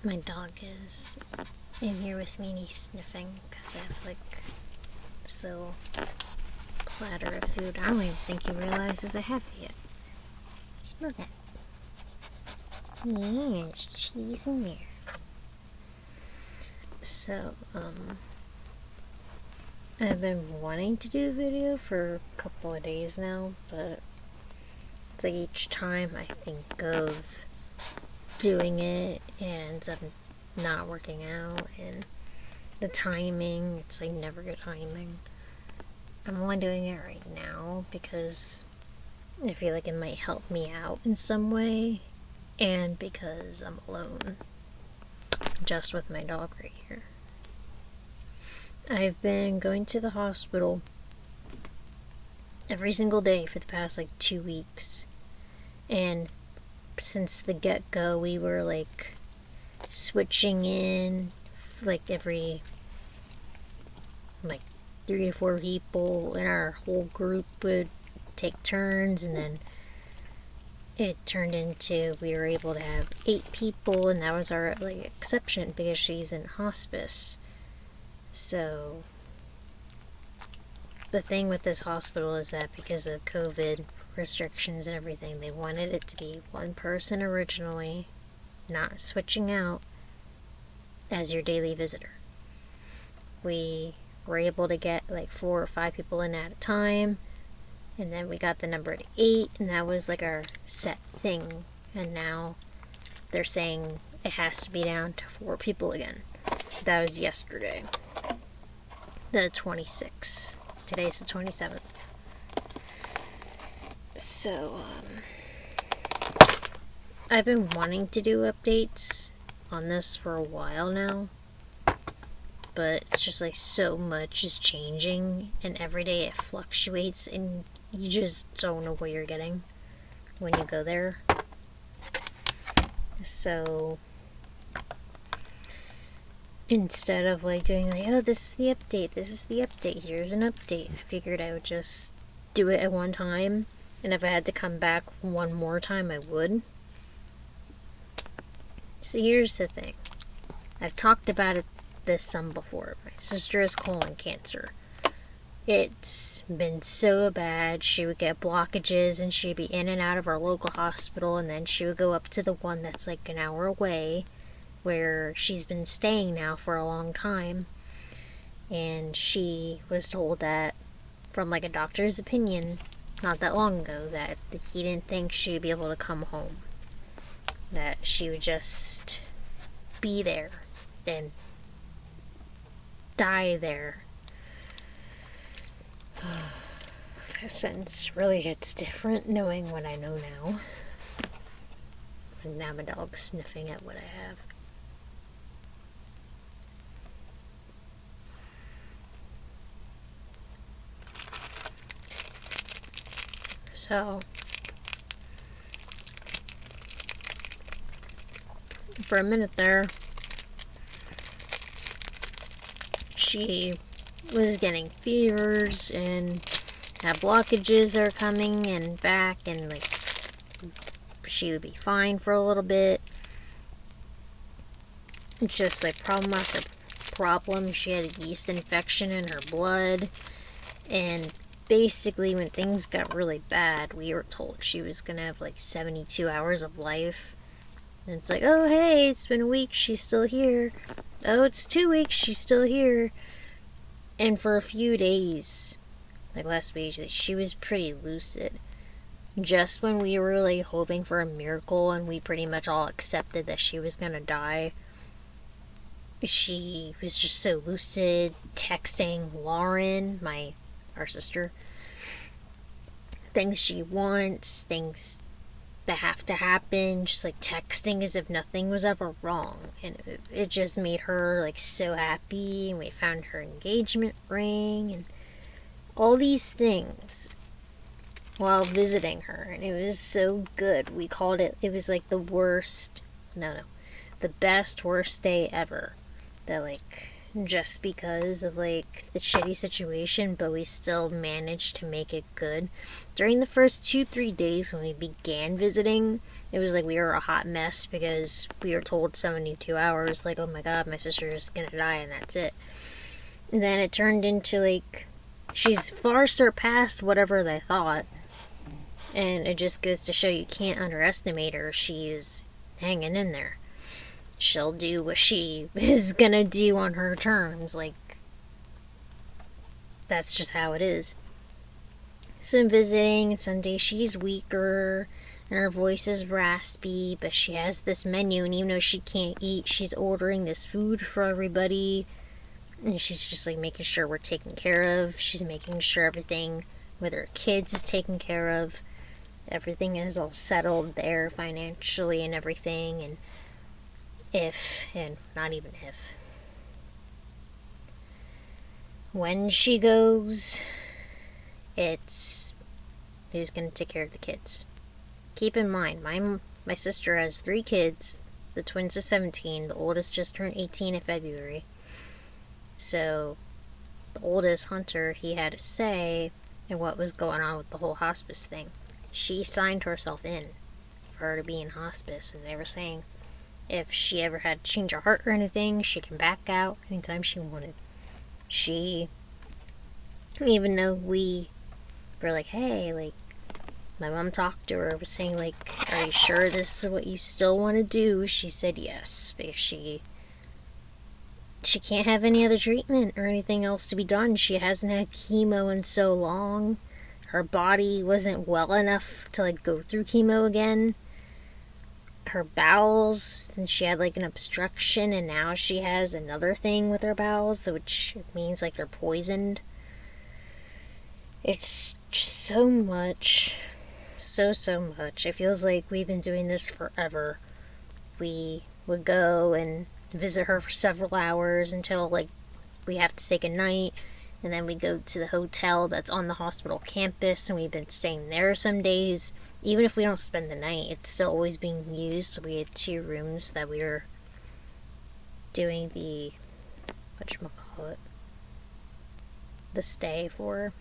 My dog is in here with me and he's sniffing because I have like this little platter of food. I don't even think he realizes I have it yet. Smell that. Yeah, there's cheese in there. So, I've been wanting to do a video for a couple of days now, but it's like each time I think of doing it, it ends up not working out, and the timing, it's like never good timing. I'm only doing it right now because I feel like it might help me out in some way, and because I'm alone, just with my dog right here. I've been going to the hospital every single day for the past like 2 weeks, and since the get-go we were like switching in like every like 3 to 4 people, and our whole group would take turns, and then it turned into we were able to have 8 people, and that was our like exception because she's in hospice. So the thing with this hospital is that because of COVID restrictions and everything, they wanted it to be one person originally, not switching out as your daily visitor. We were able to get like 4 or 5 people in at a time, and then we got the number to 8, and that was like our set thing. And now they're saying it has to be down to 4 people again. That was yesterday, the 26th. Today's the 27th. So, I've been wanting to do updates on this for a while now, but it's just like so much is changing, and every day it fluctuates, and you just don't know what you're getting when you go there. So instead of like doing like, oh, this is the update, here's an update, I figured I would just do it at one time, and if I had to come back one more time, I would. So here's the thing. I've talked about this some before. My sister has colon cancer. It's been so bad. She would get blockages, and she'd be in and out of our local hospital, and then she would go up to the one that's like an hour away, where she's been staying now for a long time. And she was told that, from like a doctor's opinion not that long ago, that he didn't think she'd be able to come home, that she would just be there and die there. This sentence really hits different knowing what I know now. And now my dog's sniffing at what I have. So, for a minute there, she was getting fevers and had blockages that are coming and back, and like she would be fine for a little bit. It's just like problem after problem. She had a yeast infection in her blood, and basically when things got really bad, we were told she was gonna have like 72 hours of life. And it's like, oh hey, it's been a week, she's still here. Oh, it's 2 weeks, she's still here. And for a few days, like last week, she was pretty lucid. Just when we were like hoping for a miracle and we pretty much all accepted that she was gonna die, she was just so lucid, texting Lauren, our sister, things she wants, things that have to happen, just like texting as if nothing was ever wrong. And it just made her like so happy, and we found her engagement ring and all these things while visiting her, and it was so good. We called it was like the best worst day ever. That like just because of like the shitty situation, but we still managed to make it good. During the first 2-3 days when we began visiting, it was like we were a hot mess because we were told 72 hours, like, oh my god, my sister's gonna die and that's it. And then it turned into like she's far surpassed whatever they thought. And it just goes to show you can't underestimate her. She's hanging in there. She'll do what she is gonna do on her terms. Like, that's just how it is. So I'm visiting, and some days she's weaker, and her voice is raspy, but she has this menu, and even though she can't eat, she's ordering this food for everybody. And she's just like making sure we're taken care of. She's making sure everything with her kids is taken care of. Everything is all settled there financially and everything. And not even if, when she goes, it's who's going to take care of the kids. Keep in mind, my sister has 3 kids. The twins are 17. The oldest just turned 18 in February. So the oldest, Hunter, he had a say in what was going on with the whole hospice thing. She signed herself in for her to be in hospice, and they were saying if she ever had to change her heart or anything, she can back out anytime she wanted. Even though we were like, hey, like, my mom talked to her, was saying, like, are you sure this is what you still want to do? She said yes, because she can't have any other treatment or anything else to be done. She hasn't had chemo in so long. Her body wasn't well enough to, like, go through chemo again. Her bowels, and she had like an obstruction, and now she has another thing with her bowels, which means like they're poisoned. It's just so much. So much. It feels like we've been doing this forever. We would go and visit her for several hours until like we have to say goodnight, and then we go to the hotel that's on the hospital campus, and we've been staying there some days. Even if we don't spend the night, it's still always being used. So we had 2 rooms that we were doing the stay for.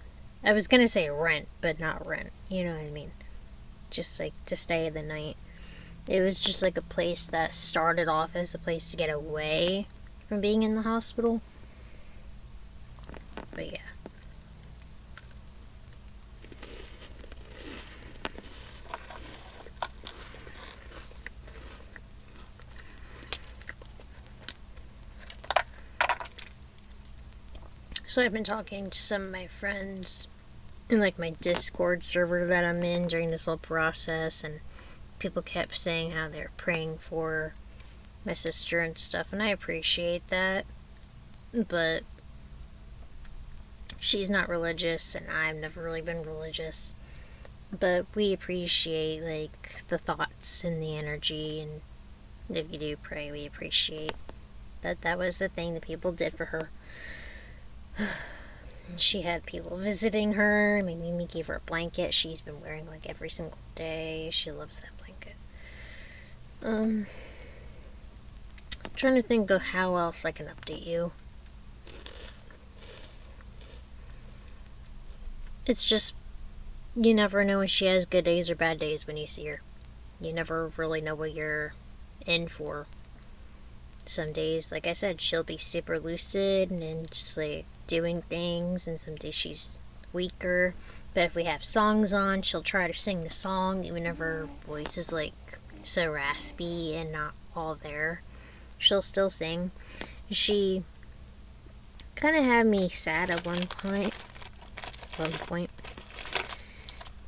I was gonna say rent, but not rent. You know what I mean? Just like to stay the night. It was just like a place that started off as a place to get away from being in the hospital. But yeah. So I've been talking to some of my friends in like my Discord server that I'm in during this whole process, and people kept saying how they're praying for my sister and stuff, and I appreciate that, but she's not religious, and I've never really been religious, but we appreciate like the thoughts and the energy, and if you do pray, we appreciate that was the thing that people did for her. She had people visiting her. Mimi gave her a blanket she's been wearing like every single day. She loves that blanket. I'm trying to think of how else I can update you. It's just, you never know when she has good days or bad days when you see her. You never really know what you're in for. Some days, like I said, she'll be super lucid and just like doing things, and some days she's weaker. But if we have songs on, she'll try to sing the song, even if her voice is like so raspy and not all there. She'll still sing. She kind of had me sad at one point.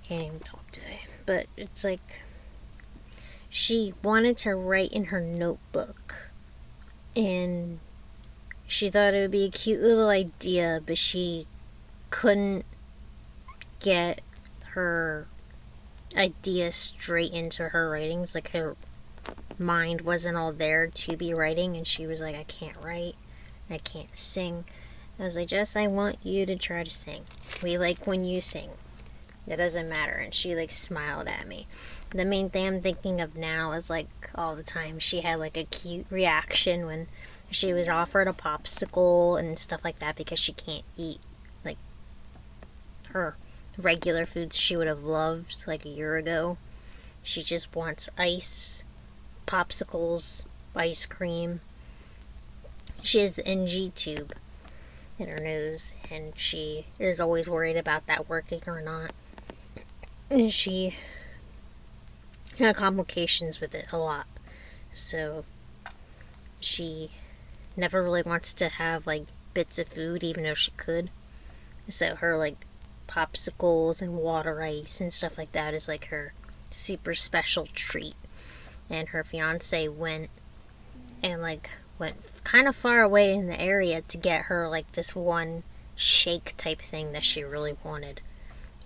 Can't even talk today. But it's like she wanted to write in her notebook, and she thought it would be a cute little idea, but she couldn't get her idea straight into her writings. Like, her mind wasn't all there to be writing, and she was like, I can't write, I can't sing. I was like, Jess, I want you to try to sing. We like when you sing. It doesn't matter. And she like smiled at me. The main thing I'm thinking of now is like all the time she had like a cute reaction when She was offered a popsicle and stuff like that because she can't eat like her regular foods she would have loved like a year ago. She just wants ice, popsicles, ice cream. She has the NG tube in her nose, and she is always worried about that working or not. And she had complications with it a lot. So she never really wants to have like bits of food, even though she could. So her like popsicles and water ice and stuff like that is like her super special treat. And her fiance went kind of far away in the area to get her like this one shake type thing that she really wanted.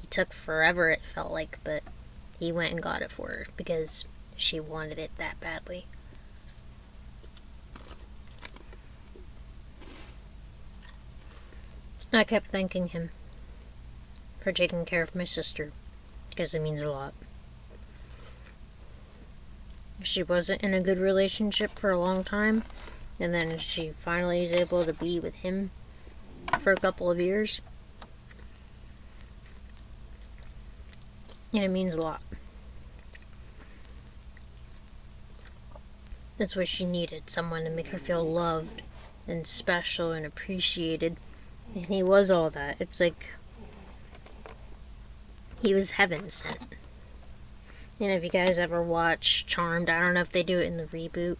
He took forever, it felt like, but he went and got it for her because she wanted it that badly. I kept thanking him for taking care of my sister because it means a lot. She wasn't in a good relationship for a long time, and then she finally is able to be with him for a couple of years. And it means a lot. That's what she needed, someone to make her feel loved and special and appreciated. And he was all that. It's like he was heaven sent. And if you guys ever watch Charmed, I don't know if they do it in the reboot,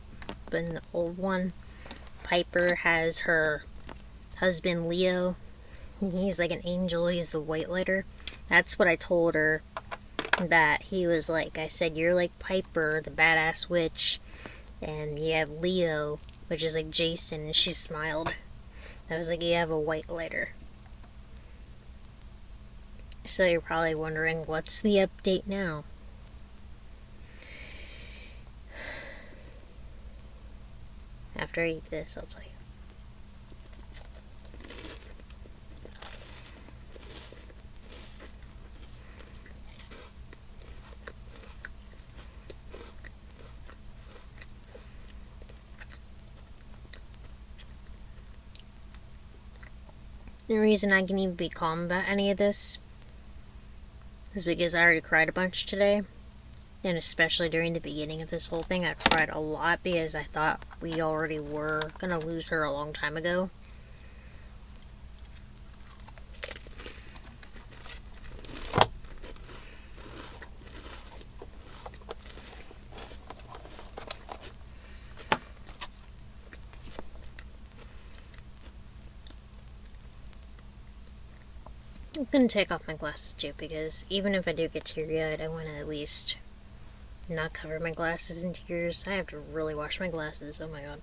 but in the old one, Piper has her husband Leo. He's like an angel, he's the white lighter. That's what I told her that he was like. I said, you're like Piper, the badass witch, and you have Leo, which is like Jason, and she smiled. I was like, you have a white lighter. So you're probably wondering, what's the update now? After I eat this, I'll tell you. The reason I can even be calm about any of this is because I already cried a bunch today. And especially during the beginning of this whole thing, I cried a lot because I thought we already were gonna lose her a long time ago. I'm gonna take off my glasses too, because even if I do get teary-eyed, I want to at least not cover my glasses in tears. I have to really wash my glasses. Oh my god.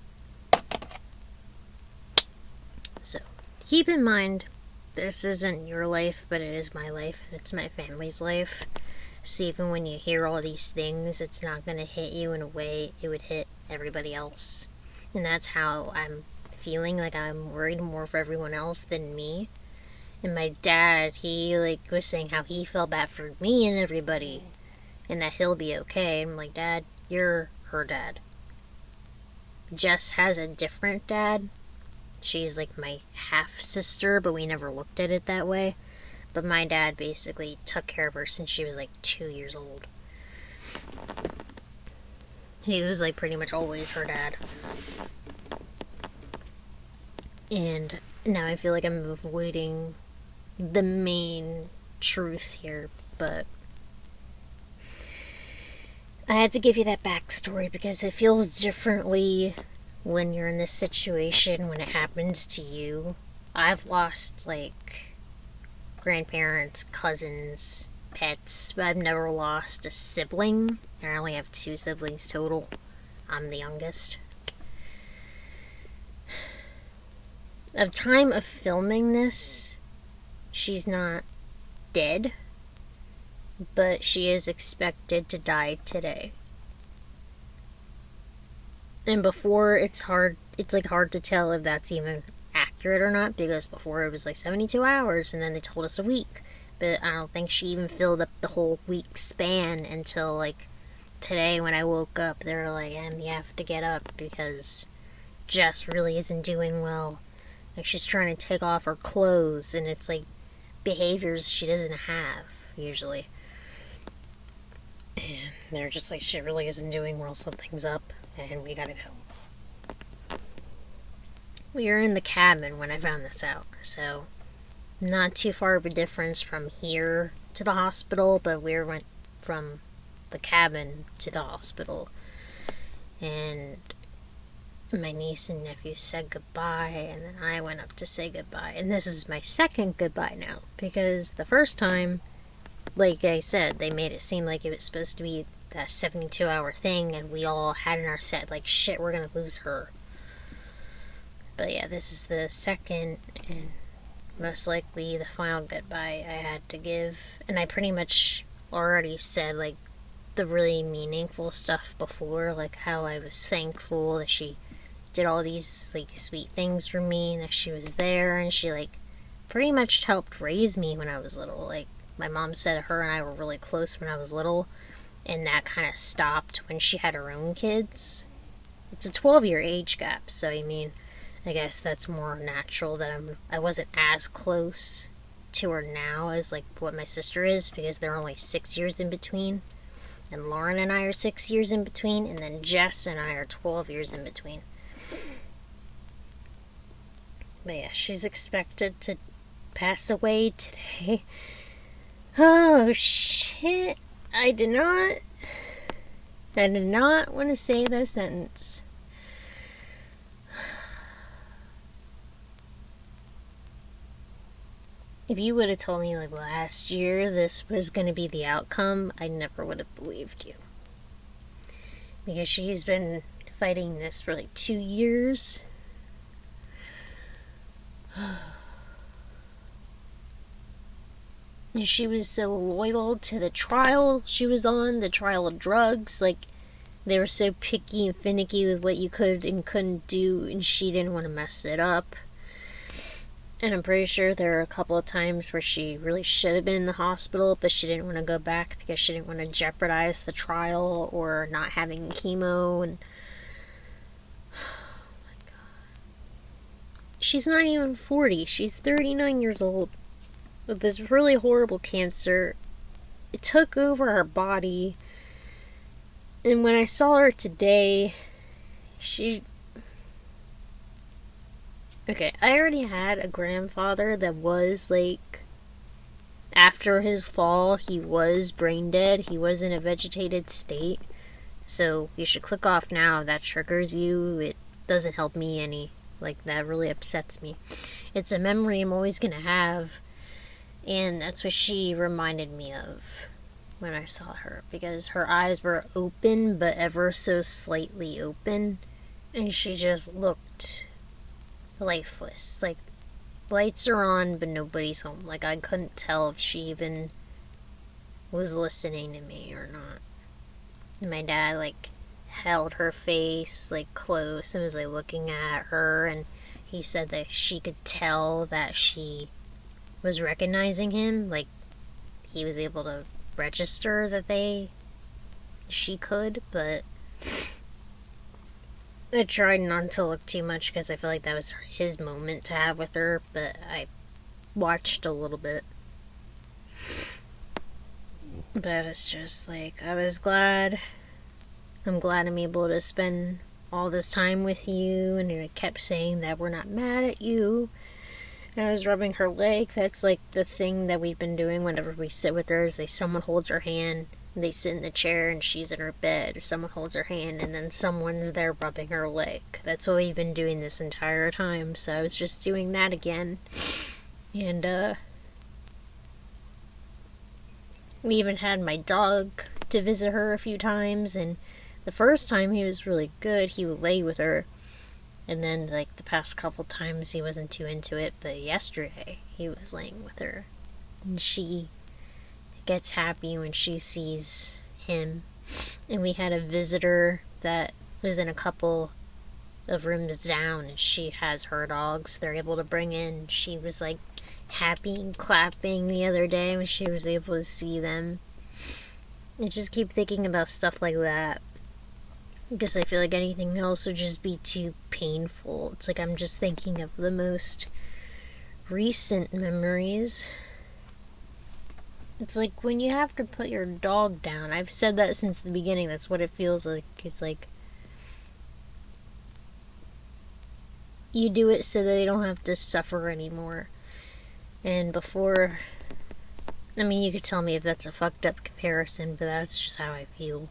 So, keep in mind, this isn't your life, but it is my life, and it's my family's life. So even when you hear all these things, it's not going to hit you in a way it would hit everybody else. And that's how I'm feeling, like I'm worried more for everyone else than me. And my dad, he was saying how he felt bad for me and everybody, and that he'll be okay. I'm like, Dad, you're her dad. Jess has a different dad. She's like my half-sister, but we never looked at it that way. But my dad basically took care of her since she was like 2 years old. He was like pretty much always her dad. And now I feel like I'm avoiding the main truth here, but I had to give you that backstory because it feels differently when you're in this situation, when it happens to you. I've lost like grandparents, cousins, pets, but I've never lost a sibling. I only have 2 siblings total. I'm the youngest. At the time of filming this, she's not dead, but she is expected to die today. And before, it's hard to tell if that's even accurate or not, because before it was like 72 hours, and then they told us a week. But I don't think she even filled up the whole week span until like today when I woke up. They were like, you have to get up because Jess really isn't doing well. Like, she's trying to take off her clothes, and it's like behaviors she doesn't have usually. And they're just like, she really isn't doing well, something's up, and we gotta go. We were in the cabin when I found this out, so not too far of a difference from here to the hospital, but we went from the cabin to the hospital. And my niece and nephew said goodbye, and then I went up to say goodbye. And this is my second goodbye now, because the first time, like I said, they made it seem like it was supposed to be that 72-hour thing, and we all had in our set, like, shit, we're gonna lose her. But yeah, this is the second and most likely the final goodbye I had to give. And I pretty much already said, like, the really meaningful stuff before, like how I was thankful that she did all these, like, sweet things for me, and that she was there, and she, like, pretty much helped raise me when I was little. Like, my mom said her and I were really close when I was little, and that kind of stopped when she had her own kids. It's a 12-year age gap, so I mean, I guess that's more natural that I wasn't as close to her now as, like, what my sister is, because they're only 6 years in between. And Lauren and I are 6 years in between, and then Jess and I are 12 years in between. But yeah, she's expected to pass away today. Oh, shit. I did not want to say that sentence. If you would have told me, like, last year this was going to be the outcome, I never would have believed you. Because she's been fighting this for, like, 2 years. And she was so loyal to the trial she was on, the trial of drugs. Like, they were so picky and finicky with what you could and couldn't do, and she didn't want to mess it up. And I'm pretty sure there are a couple of times where she really should have been in the hospital, but she didn't want to go back because she didn't want to jeopardize the trial or not having chemo. And oh my god, she's not even 40. She's 39 years old with this really horrible cancer. It took over her body. And when I saw her today, okay, I already had a grandfather that was, like, after his fall, he was brain dead. He was in a vegetated state. So you should click off now if that triggers you. It doesn't help me any. Like, that really upsets me. It's a memory I'm always gonna have. And that's what she reminded me of when I saw her. Because her eyes were open, but ever so slightly open. And she just looked lifeless. Like, lights are on, but nobody's home. Like, I couldn't tell if she even was listening to me or not. And my dad, like, held her face, like, close and was, like, looking at her, and he said that she could tell that she was recognizing him. Like, he was able to register that she could, but I tried not to look too much because I feel like that was his moment to have with her, but I watched a little bit. But I was just like, I'm glad I'm able to spend all this time with you, and I kept saying that we're not mad at you. And I was rubbing her leg. That's like the thing that we've been doing whenever we sit with her, is someone holds her hand. They sit in the chair and she's in her bed. Someone holds her hand and then someone's there rubbing her leg. That's what we've been doing this entire time. So I was just doing that again. And we even had my dog to visit her a few times. And the first time he was really good. He would lay with her. And then, like, the past couple times he wasn't too into it. But yesterday he was laying with her. And she gets happy when she sees him. And we had a visitor that was in a couple of rooms down, and she has her dogs they're able to bring in. She was, like, happy and clapping the other day when she was able to see them. I just keep thinking about stuff like that. because I feel like anything else would just be too painful. It's like I'm just thinking of the most recent memories. It's like when you have to put your dog down. I've said that since the beginning. That's what it feels like. It's like you do it so that they don't have to suffer anymore. And before, I mean, you could tell me if that's a fucked up comparison, but that's just how I feel.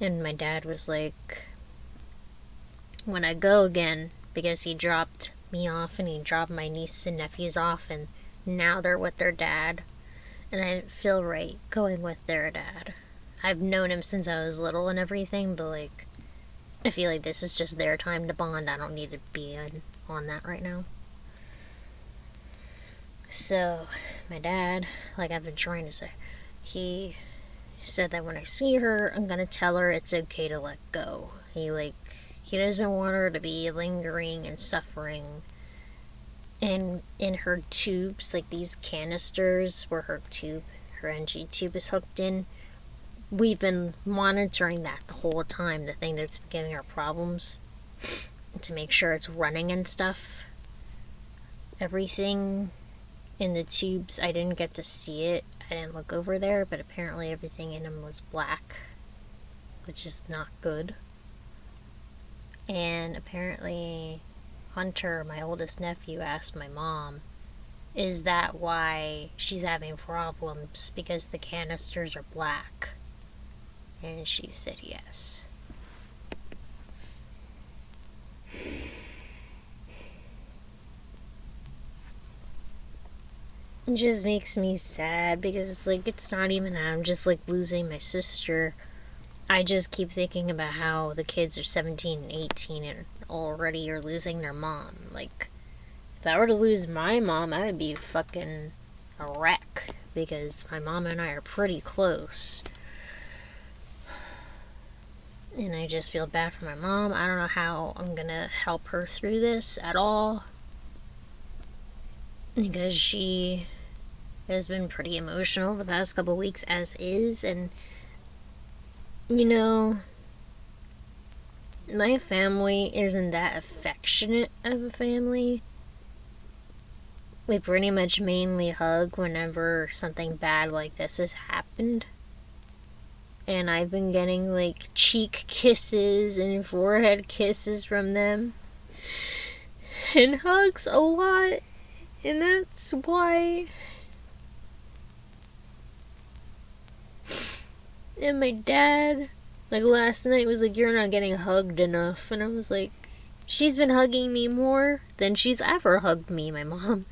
And my dad was like, when I go again, because he dropped me off and he dropped my nieces and nephews off, and now they're with their dad, and I didn't feel right going with their dad. I've known him since I was little and everything, but like, I feel like this is just their time to bond. I don't need to be on that right now. So, my dad, like I've been trying to say, he said that when I see her, I'm gonna tell her it's okay to let go. He doesn't want her to be lingering and suffering. And in her tubes, like these canisters where her NG tube is hooked in, we've been monitoring that the whole time, the thing that's been giving her problems, to make sure it's running and stuff. Everything in the tubes, I didn't get to see it. I didn't look over there, but apparently everything in them was black, which is not good. And apparently Hunter, my oldest nephew, asked my mom, is that why she's having problems? Because the canisters are black. And she said yes. It just makes me sad because it's like, it's not even that I'm just like losing my sister. I just keep thinking about how the kids are 17 and 18 and already are losing their mom. Like, if I were to lose my mom, I would be fucking a wreck, because my mom and I are pretty close. And I just feel bad for my mom. I don't know how I'm gonna help her through this at all, because she has been pretty emotional the past couple weeks as is. And you know, my family isn't that affectionate of a family. We pretty much mainly hug whenever something bad like this has happened. And I've been getting like cheek kisses and forehead kisses from them, and hugs a lot. And that's why. And my dad, like last night, was like, you're not getting hugged enough. And I was like, she's been hugging me more than she's ever hugged me, my mom.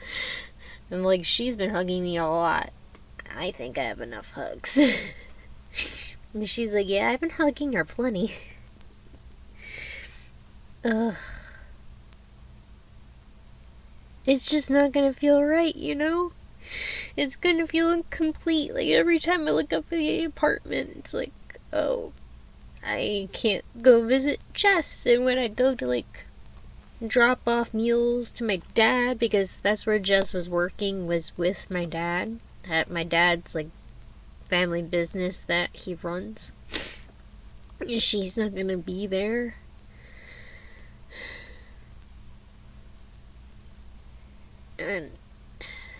And like, she's been hugging me a lot. I think I have enough hugs. And she's like, yeah, I've been hugging her plenty. Ugh. It's just not gonna feel right, you know? It's gonna feel incomplete. Like, every time I look up at the apartment, it's like, oh, I can't go visit Jess. And when I go to, like, drop off meals to my dad, because that's where Jess was working, was with my dad. At my dad's, like, family business that he runs. And she's not gonna be there. And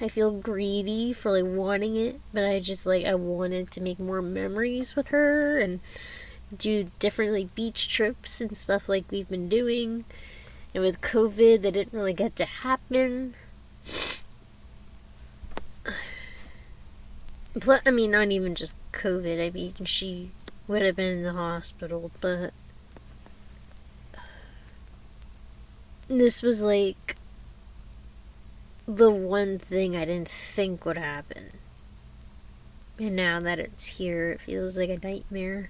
I feel greedy for like wanting it, but I just like, I wanted to make more memories with her and do different like beach trips and stuff like we've been doing. And with COVID, that didn't really get to happen. Plus, I mean, not even just COVID. I mean, she would have been in the hospital, but this was like the one thing I didn't think would happen. And now that it's here, it feels like a nightmare.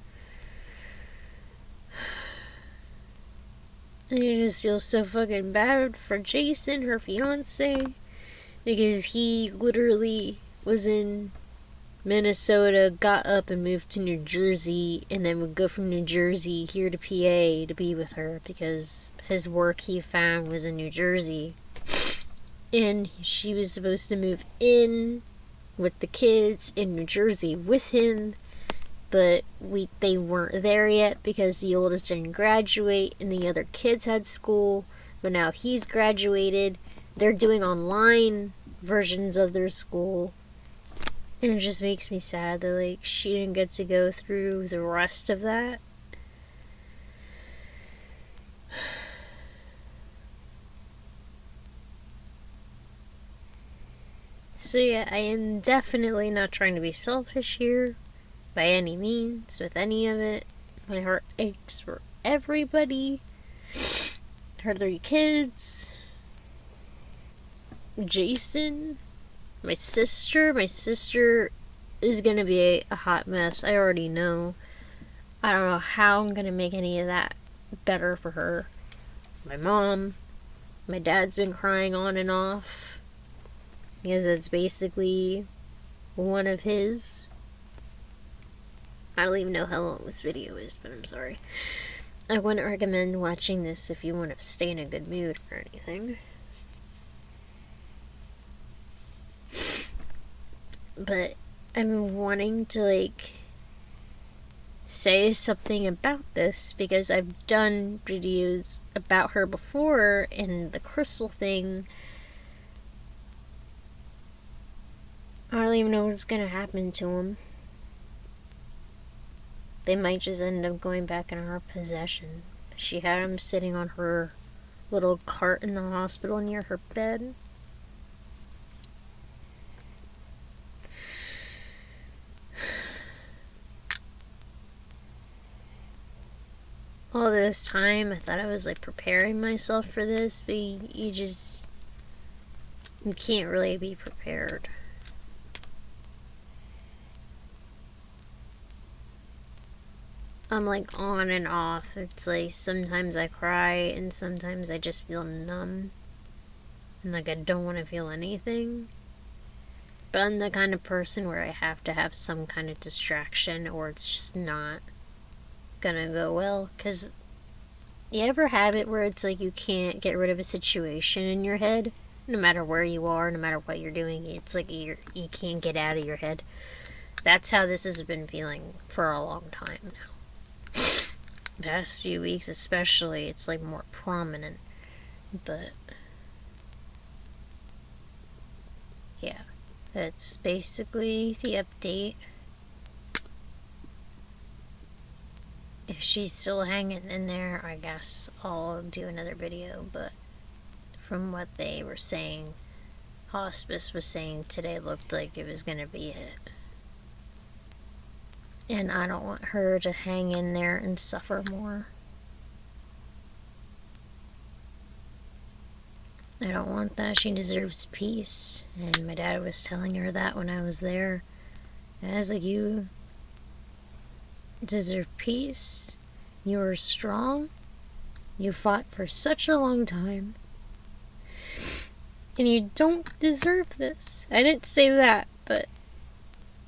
And I just feel so fucking bad for Jason, her fiance, because he literally was in Minnesota, got up and moved to New Jersey, and then would go from New Jersey here to PA to be with her, because his work he found was in New Jersey. And she was supposed to move in with the kids in New Jersey with him, but they weren't there yet because the oldest didn't graduate and the other kids had school. But now he's graduated. They're doing online versions of their school. And it just makes me sad that, like, she didn't get to go through the rest of that. So yeah, I am definitely not trying to be selfish here, by any means, with any of it. My heart aches for everybody. Her 3 kids. Jason. My sister. My sister is gonna be a hot mess. I already know. I don't know how I'm gonna make any of that better for her. My mom. My dad's been crying on and off, because it's basically one of his. I don't even know how long this video is, but I'm sorry. I wouldn't recommend watching this if you want to stay in a good mood or anything. But I've been wanting to, like, say something about this because I've done videos about her before, and the crystal thing, I don't even know what's gonna happen to them. They might just end up going back in her possession. She had them sitting on her little cart in the hospital near her bed. All this time, I thought I was, like, preparing myself for this, but you can't really be prepared. I'm, like, on and off. It's like sometimes I cry and sometimes I just feel numb. And, like, I don't want to feel anything. But I'm the kind of person where I have to have some kind of distraction or it's just not gonna go well. Because you ever have it where it's like you can't get rid of a situation in your head? No matter where you are, no matter what you're doing, it's like you can't get out of your head. That's how this has been feeling for a long time now. Past few weeks especially, it's like more prominent. But yeah, that's basically the update. If she's still hanging in there, I guess I'll do another video, but from what they were saying, hospice was saying today, looked like it was gonna be it. And I don't want her to hang in there and suffer more. I don't want that. She deserves peace. And my dad was telling her that when I was there. And I was like, you deserve peace. You are strong. You fought for such a long time. And you don't deserve this. I didn't say that, but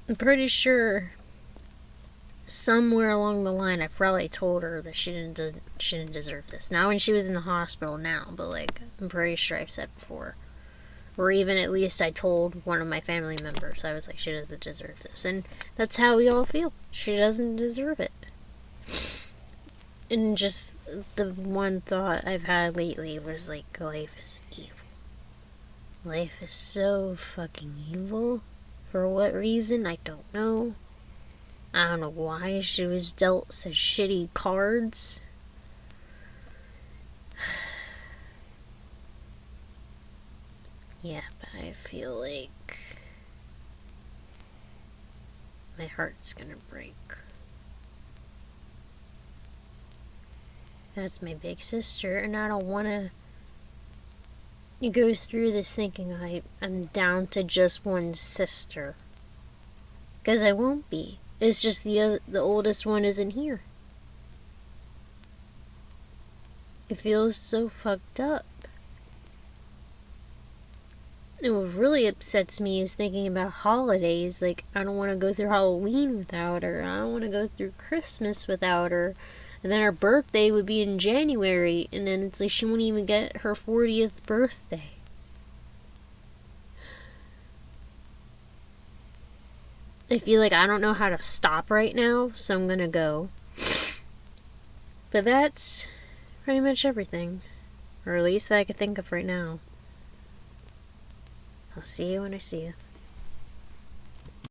I'm pretty sure somewhere along the line I probably told her that she didn't deserve this. Not when she was in the hospital now, but like I'm pretty sure I said before. Or even at least I told one of my family members. I was like, she doesn't deserve this. And that's how we all feel. She doesn't deserve it. And just the one thought I've had lately was like, life is evil. Life is so fucking evil. For what reason, I don't know. I don't know why she was dealt such shitty cards. Yeah, but I feel like my heart's gonna break. That's my big sister, and I don't want to go through this thinking I'm down to just one sister. Because I won't be. It's just the oldest one isn't here. It feels so fucked up. And what really upsets me is thinking about holidays. Like, I don't want to go through Halloween without her. I don't want to go through Christmas without her. And then her birthday would be in January. And then it's like she won't even get her 40th birthday. I feel like I don't know how to stop right now, so I'm gonna go. But that's pretty much everything. Or at least that I could think of right now. I'll see you when I see you.